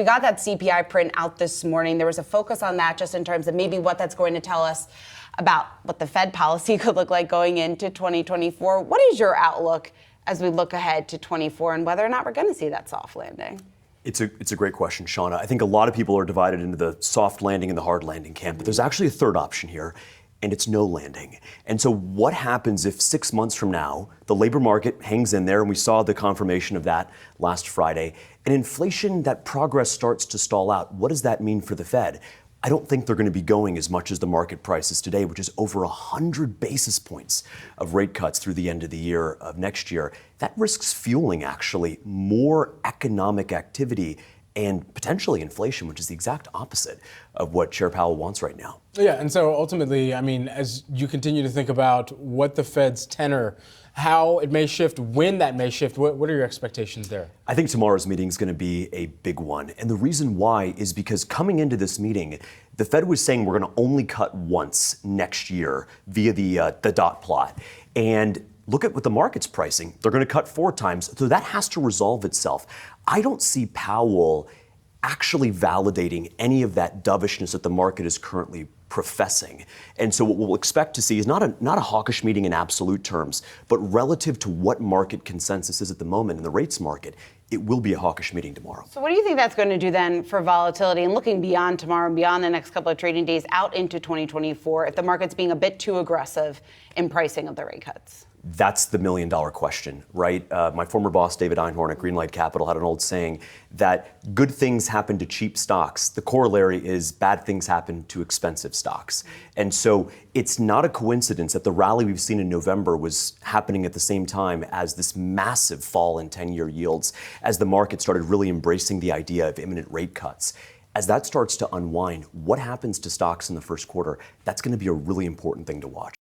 we got that CPI print out this morning. There was a focus on that just in terms of maybe what that's going to tell us about what the Fed policy could look like going into 2024. What is your outlook as we look ahead to 24 and whether or not we're going to see that soft landing? It's a great question, Shauna. I think a lot of people are divided into the soft landing and the hard landing camp, but there's actually a third option here, and it's no landing. And so what happens if 6 months from now, the labor market hangs in there, and we saw the confirmation of that last Friday, and inflation, that progress starts to stall out? What does that mean for the Fed? I don't think they're going to be going as much as the market prices today, which is over 100 basis points of rate cuts through the end of the year of next year. That risks fueling, actually, more economic activity and potentially inflation, which is the exact opposite of what Chair Powell wants right now. Yeah, and so ultimately, I mean, as you continue to think about what the Fed's tenor, how it may shift, when that may shift, what are your expectations there? I think tomorrow's meeting is going to be a big one. And the reason why is because coming into this meeting, the Fed was saying we're going to only cut once next year via the dot plot. And look at what the market's pricing. They're going to cut 4 times. So that has to resolve itself. I don't see Powell actually validating any of that dovishness that the market is currently professing. And so what we'll expect to see is not a hawkish meeting in absolute terms, but relative to what market consensus is at the moment in the rates market, it will be a hawkish meeting tomorrow. So what do you think that's going to do then for volatility and looking beyond tomorrow and beyond the next couple of trading days out into 2024 if the market's being a bit too aggressive in pricing of the rate cuts? That's the million-dollar question, right? My former boss, David Einhorn at Greenlight Capital, had an old saying that good things happen to cheap stocks. The corollary is bad things happen to expensive stocks. And so it's not a coincidence that the rally we've seen in November was happening at the same time as this massive fall in 10-year yields, as the market started really embracing the idea of imminent rate cuts. As that starts to unwind, what happens to stocks in the first quarter? That's going to be a really important thing to watch.